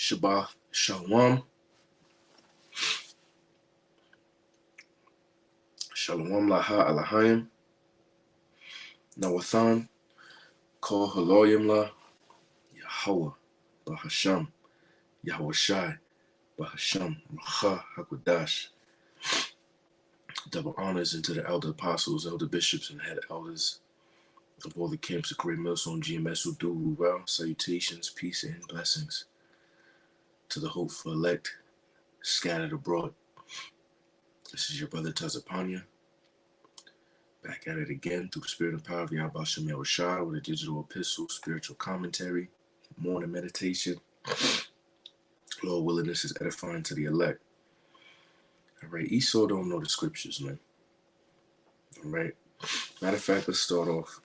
Shabbat Shalom. Shalom Laha Alahayim. Nawathan. Kol Haloyim La. Yahweh. Bahasham. Yahweh Shai. Bahasham. Racha HaKodash. Double honors into the elder apostles, elder bishops, and head elders of all the camps of Great Millstone GMS who do well. Salutations, peace, and blessings to the hopeful elect scattered abroad. This is your brother Tazapanya, back at it again through the spirit and power of Yahweh Shem Yahushua with a digital epistle, spiritual commentary, morning meditation. Lord willing, this is edifying to the elect. All right, Esau don't know the scriptures, man. All right. Matter of fact, let's start off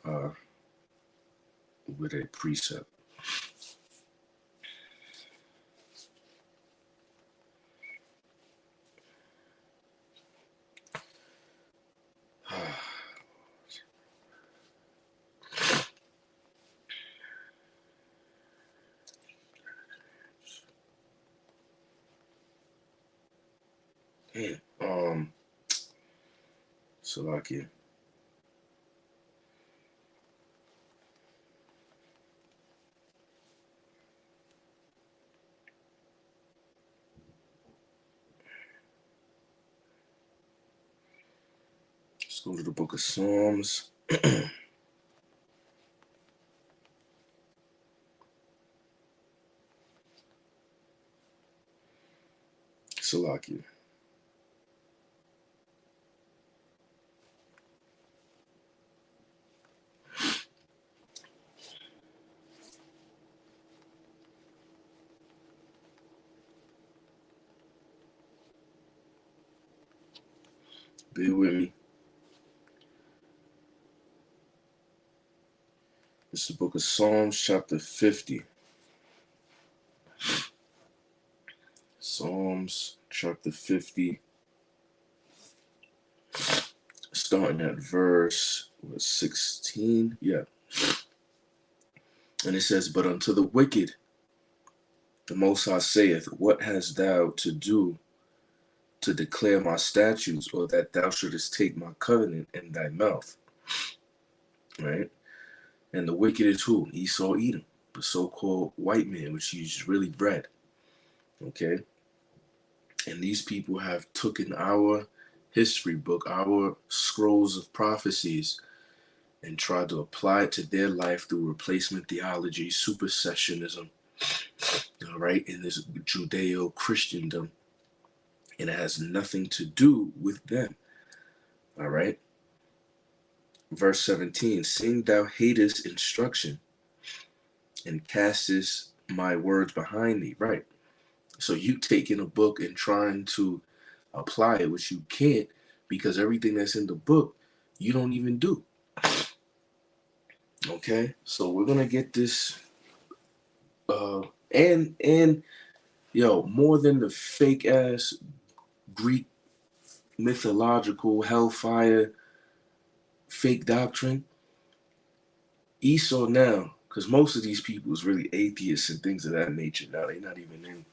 with a precept. Salakia. Let's go to the book of Psalms. Salakia. Bear with me. This is the book of Psalms, chapter 50. Psalms, chapter 50. Starting at verse 16. Yeah. And it says, But unto the wicked, the Most High saith, What hast thou to do to declare my statutes, or that thou shouldest take my covenant in thy mouth? Right? And the wicked is who? Esau Edom, the so-called white man, which he's really bred. Okay? And these people have taken our history book, our scrolls of prophecies, and tried to apply it to their life through replacement theology, supersessionism, all right, in this Judeo-Christendom. And it has nothing to do with them, all right? Verse 17, Seeing thou hatest instruction and castest my words behind thee, right? So you taking a book and trying to apply it, which you can't, because everything that's in the book, you don't even do. Okay? So we're going to get this, and more than the fake-ass Greek mythological hellfire fake doctrine, Esau now, because most of these people is really atheists and things of that nature now. They're not even in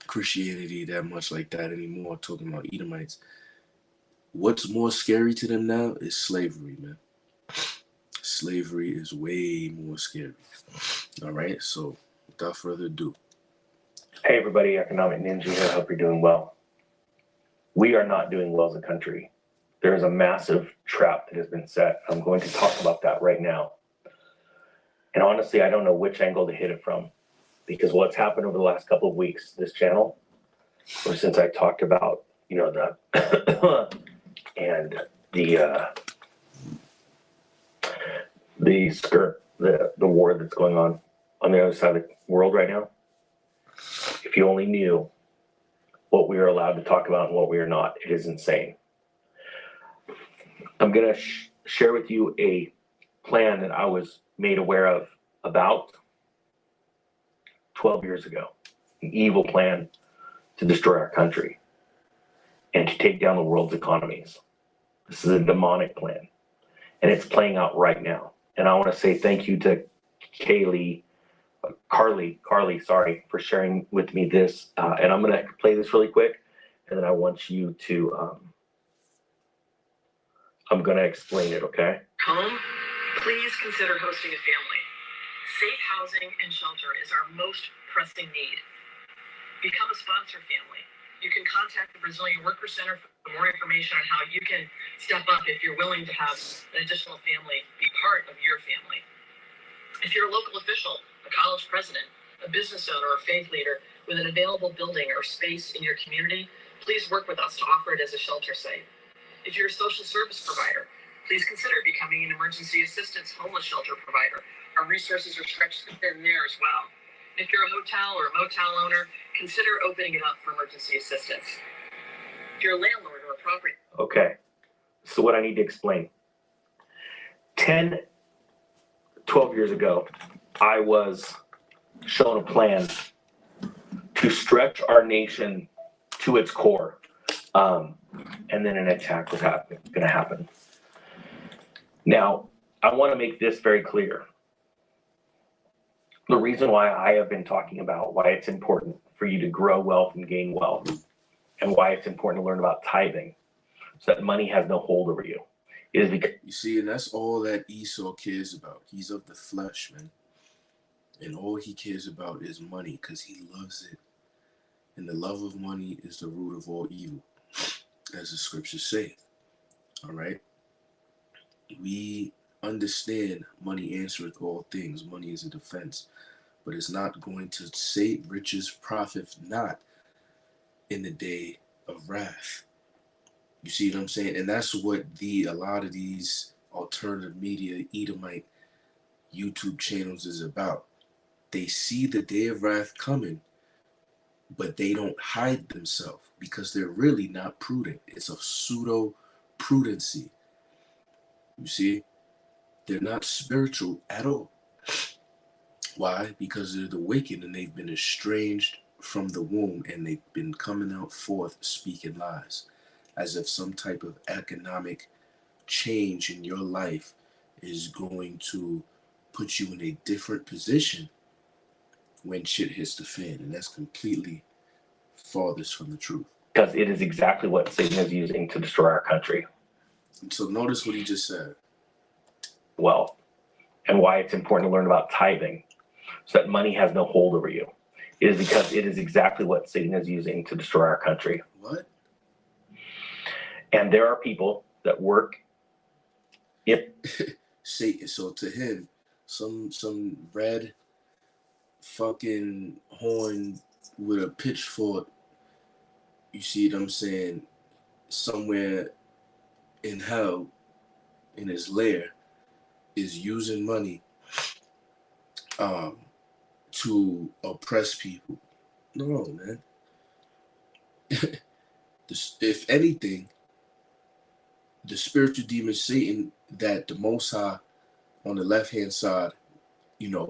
Christianity that much like that anymore, talking about Edomites. What's more scary to them now is slavery, man. Slavery is way more scary. All right, so without further ado. Hey everybody, Economic Ninja here. I hope you're doing well. We are not doing well as a country. There is a massive trap that has been set. I'm going to talk about that right now. And honestly, I don't know which angle to hit it from, because what's happened over the last couple of weeks, this channel, or since I talked about, the and the war that's going on the other side of the world right now. If you only knew what we are allowed to talk about and what we are not, it is insane. I'm going to share with you a plan that I was made aware of about 12 years ago. An evil plan to destroy our country and to take down the world's economies. This is a demonic plan, and it's playing out right now. And I want to say thank you to Kaylee Carly, sorry for sharing with me this. And I'm going to play this really quick. And then I want you to, I'm going to explain it, okay? Home, please consider hosting a family. Safe housing and shelter is our most pressing need. Become a sponsor family. You can contact the Brazilian Worker Center for more information on how you can step up if you're willing to have an additional family be part of your family. If you're a local official, a college president, a business owner, or faith leader with an available building or space in your community, please work with us to offer it as a shelter site. If you're a social service provider, please consider becoming an emergency assistance homeless shelter provider. Our resources are stretched thin there as well. If you're a hotel or a motel owner, consider opening it up for emergency assistance. If you're a landlord or a property. Okay. So what I need to explain. 10, 12 years ago, I was shown a plan to stretch our nation to its core. And then an attack was going to happen. Now, I want to make this very clear. The reason why I have been talking about why it's important for you to grow wealth and gain wealth, and why it's important to learn about tithing, so that money has no hold over you, is because You see, and that's all that Esau cares about. He's of the flesh, man. And all he cares about is money because he loves it. And the love of money is the root of all evil, as the scriptures say. All right? We understand money answereth all things. Money is a defense. But it's not going to save riches profit not in the day of wrath. You see what I'm saying? And that's what a lot of these alternative media Edomite YouTube channels is about. They see the day of wrath coming, but they don't hide themselves because they're really not prudent. It's a pseudo prudency. You see, they're not spiritual at all. Why? Because they're the wicked and they've been estranged from the womb and they've been coming out forth speaking lies, as if some type of economic change in your life is going to put you in a different position when shit hits the fan. And that's completely farthest from the truth. it is exactly what Satan is using to destroy our country. So notice what he just said. Well, and why it's important to learn about tithing, so that money has no hold over you. It is because it is exactly what Satan is using to destroy our country. What? And there are people that work. Satan. So to him, some red fucking horn with a pitchfork, you see what I'm saying, somewhere in hell, in his lair, is using money to oppress people. No, man. If anything, the spiritual demon Satan that the Most High on the left-hand side,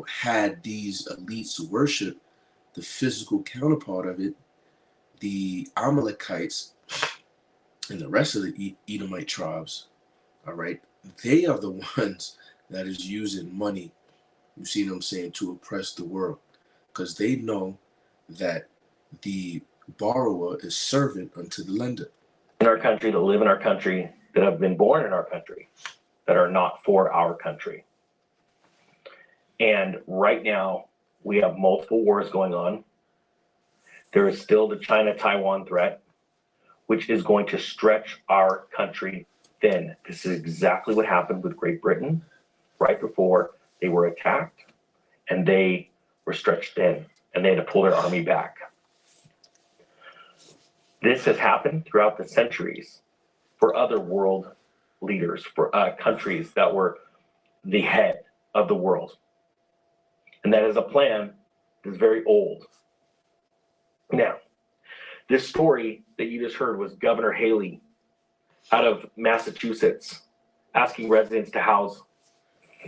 had these elites worship, the physical counterpart of it, the Amalekites and the rest of the Edomite tribes, all right, they are the ones that is using money, you see what I'm saying, to oppress the world, because they know that the borrower is servant unto the lender. In our country, that live in our country, that have been born in our country, that are not for our country. And right now, we have multiple wars going on. There is still the China-Taiwan threat, which is going to stretch our country thin. This is exactly what happened with Great Britain right before they were attacked, and they were stretched thin, and they had to pull their army back. This has happened throughout the centuries for other world leaders, for countries that were the head of the world. And that is a plan that's very old. Now, this story that you just heard was Governor Haley out of Massachusetts asking residents to house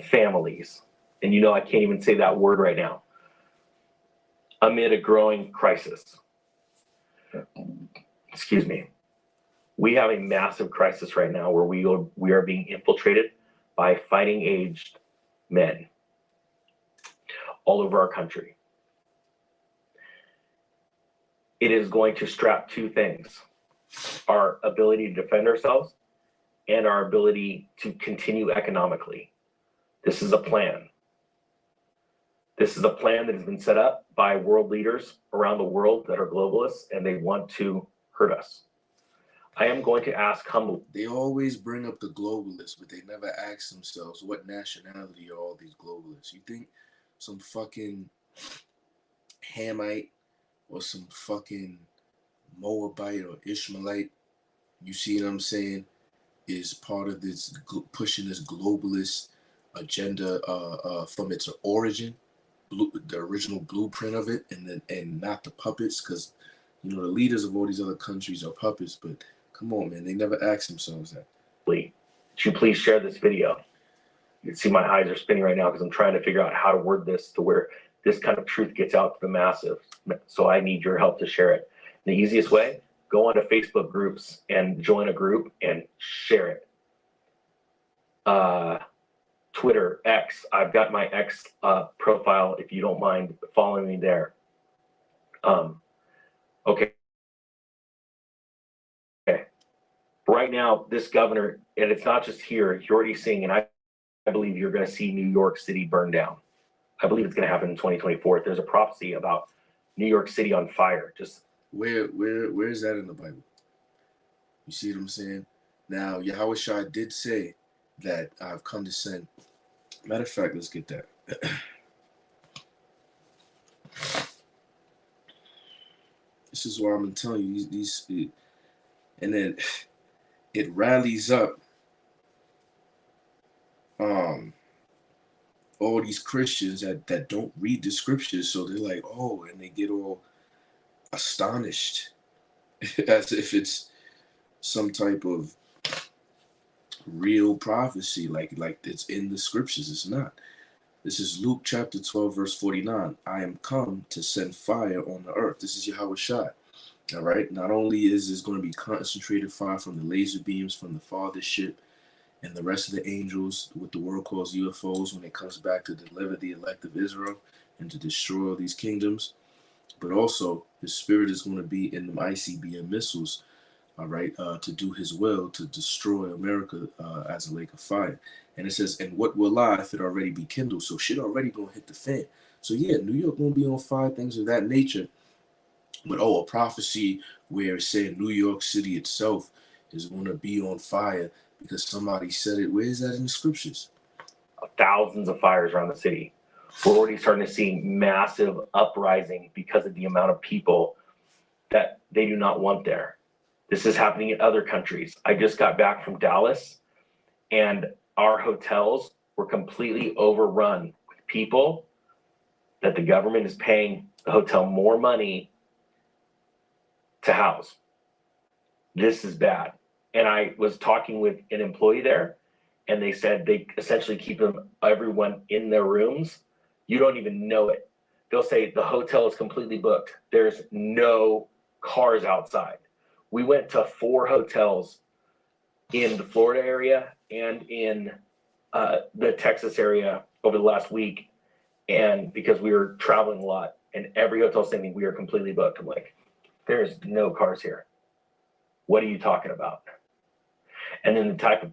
families. And I can't even say that word right now. Amid a growing crisis. Excuse me. We have a massive crisis right now where we are being infiltrated by fighting aged men. all over our country. It is going to strap two things: our ability to defend ourselves and our ability to continue economically. This is a plan. This is a plan that has been set up by world leaders around the world that are globalists, and they want to hurt us. I am going to ask humbly. They always bring up the globalists, but they never ask themselves what nationality are all these globalists. You think some fucking Hamite or some fucking Moabite or Ishmaelite, you see what I'm saying, is part of this pushing this globalist agenda from its origin, the original blueprint of it, and not the puppets, because you know the leaders of all these other countries are puppets. But come on, man, they never ask themselves that. Would you please share this video? You can see my eyes are spinning right now because I'm trying to figure out how to word this to where this kind of truth gets out to the masses. So I need your help to share it. The easiest way, go onto Facebook groups and join a group and share it. Twitter, X, I've got my X profile if you don't mind following me there. Okay. Right now, this governor, and it's not just here, you're already seeing, and I believe you're going to see New York City burn down. I believe it's going to happen in 2024. There's a prophecy about New York City on fire. Just where is that in the Bible? You see what I'm saying? Now, Yahweh Shai did say that I've come to send. Matter of fact, let's get that. This is why I'm telling you these and then it rallies up all these Christians that don't read the scriptures, so they're like, oh, and they get all astonished as if it's some type of real prophecy, like it's in the scriptures. It's not. This is Luke chapter 12, verse 49. I am come to send fire on the earth. This is Yahweh Shai. All right. Not only is this going to be concentrated fire from the laser beams from the Father's ship and the rest of the angels, what the world calls UFOs, when it comes back to deliver the elect of Israel and to destroy all these kingdoms, but also his spirit is going to be in the ICBM missiles, all right, to do his will, to destroy America as a lake of fire. And it says, and what will lie if it already be kindled? So shit already going to hit the fan. So yeah, New York going to be on fire, things of that nature. But a prophecy where it said New York City itself is going to be on fire because somebody said it. Where is that in the scriptures? Thousands of fires around the city. We're already starting to see massive uprising because of the amount of people that they do not want there. This is happening in other countries. I just got back from Dallas, and our hotels were completely overrun with people that the government is paying the hotel more money to house. This is bad. And I was talking with an employee there, and they said they essentially keep everyone in their rooms. You don't even know it. They'll say the hotel is completely booked. There's no cars outside. We went to 4 hotels in the Florida area and in the Texas area over the last week, and because we were traveling a lot, and every hotel saying we are completely booked. I'm like, there's no cars here. What are you talking about? And then the type of,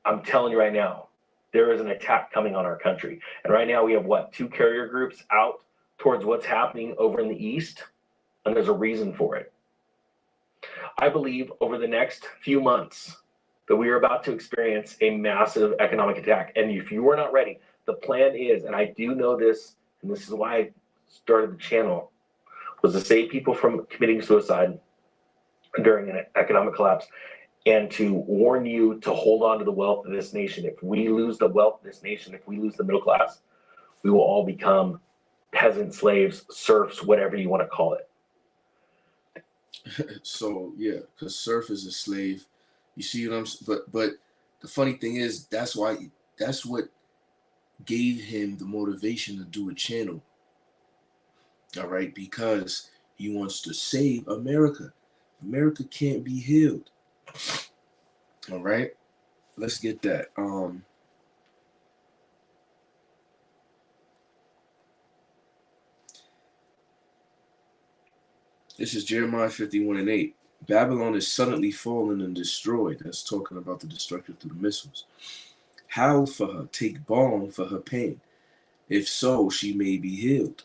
I'm telling you right now, there is an attack coming on our country. And right now we have 2 carrier groups out towards what's happening over in the East, and there's a reason for it. I believe over the next few months that we are about to experience a massive economic attack. And if you are not ready, the plan is, and I do know this, and this is why I started the channel, was to save people from committing suicide during an economic collapse and to warn you to hold on to the wealth of this nation. If we lose the wealth of this nation, if we lose the middle class, we will all become peasant slaves, serfs, whatever you want to call it. So yeah, because serf is a slave. You see what I'm? But the funny thing is, that's what gave him the motivation to do a channel. All right, because he wants to save America. America can't be healed. All right, let's get that. This is Jeremiah 51:8. Babylon is suddenly fallen and destroyed. That's talking about the destruction through the missiles. Howl for her, take balm for her pain. If so, she may be healed.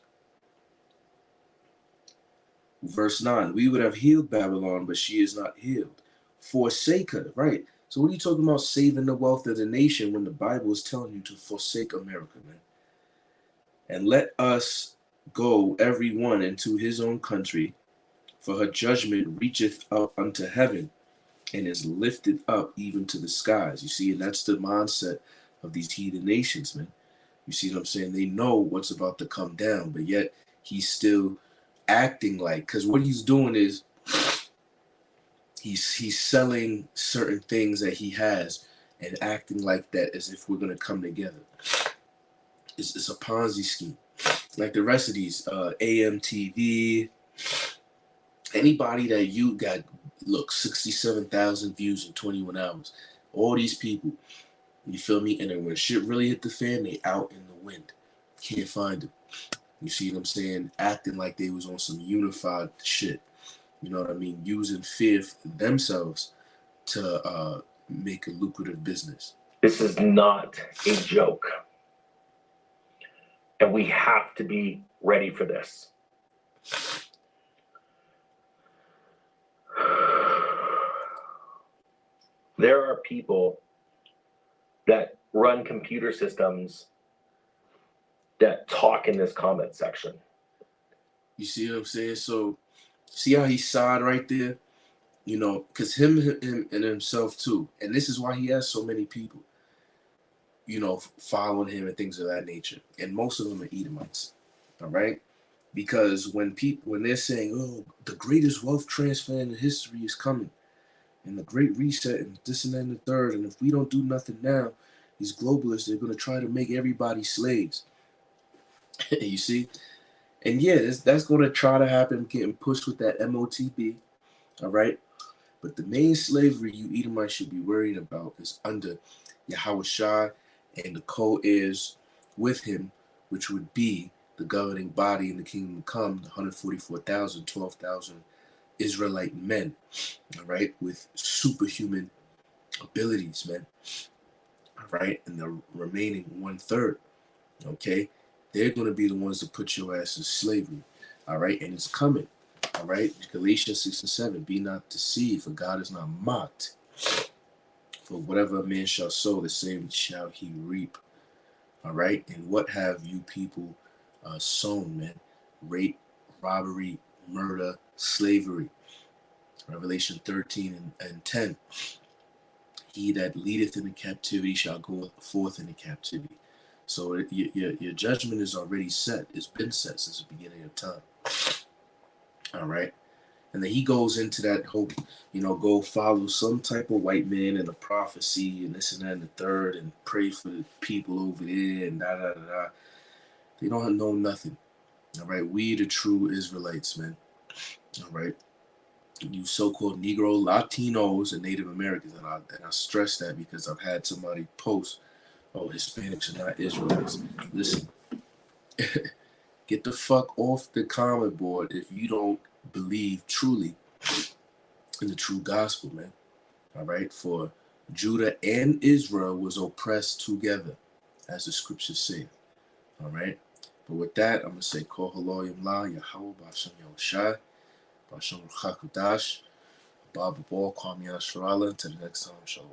Verse 9, we would have healed Babylon, but she is not healed. Forsake her, right? So what are you talking about saving the wealth of the nation when the Bible is telling you to forsake America, man? And let us go every one into his own country, for her judgment reacheth up unto heaven and is lifted up even to the skies. You see, and that's the mindset of these heathen nations, man. You see what I'm saying? They know what's about to come down, but yet he's still acting like, because what he's doing is he's selling certain things that he has and acting like that as if we're going to come together. It's a Ponzi scheme. Like the rest of these, AMTV, anybody that you got, look, 67,000 views in 21 hours. All these people, you feel me? And then when shit really hit the fan, they out in the wind. Can't find them. You see what I'm saying? Acting like they was on some unified shit. You know what I mean? Using fear themselves to make a lucrative business. This is not a joke. And we have to be ready for this. There are people that run computer systems that talk in this comment section. You see what I'm saying? So see how he sighed right there? You know, because him and himself too. And this is why he has so many people, you know, following him and things of that nature. And most of them are Edomites. All right? Because when they're saying, oh, the greatest wealth transfer in history is coming, and the great reset and this and that and the third, and if we don't do nothing now, these globalists, they're going to try to make everybody slaves. You see? And yeah, that's going to try to happen, getting pushed with that MOTB, all right? But the main slavery you Edomites should be worried about is under Yahweh Shai and the co-heirs with him, which would be the governing body in the kingdom to come, the 144,000, 12,000 Israelite men, all right, with superhuman abilities, man, all right, and the remaining 1/3, okay, they're going to be the ones to put your ass in slavery, all right, and it's coming, all right. Galatians 6:7, be not deceived, for God is not mocked. For whatever a man shall sow, the same shall he reap, all right. And what have you people sown, man? Rape, robbery, murder, slavery. Revelation 13 and 10. He that leadeth in the captivity shall go forth in the captivity. So your judgment is already set. It's been set since the beginning of time. All right. And then he goes into that whole, you know, go follow some type of white man and a prophecy and this and that and the third and pray for the people over there and da da da da. They don't know nothing. All right. We the true Israelites, man. All right. You so-called Negro, Latinos, and Native Americans, and I stress that because I've had somebody post, "Oh, Hispanics are not Israelites." Listen, get the fuck off the comment board if you don't believe truly in the true gospel, man. All right, for Judah and Israel was oppressed together, as the scriptures say. All right, but with that, I'm gonna say, Kol Haloyim La Yahweh B'Hashem Yahushai B'Hashem Ruach HaKodash. Baba Ball, Kwame Ashrala. Until the next time, shalom.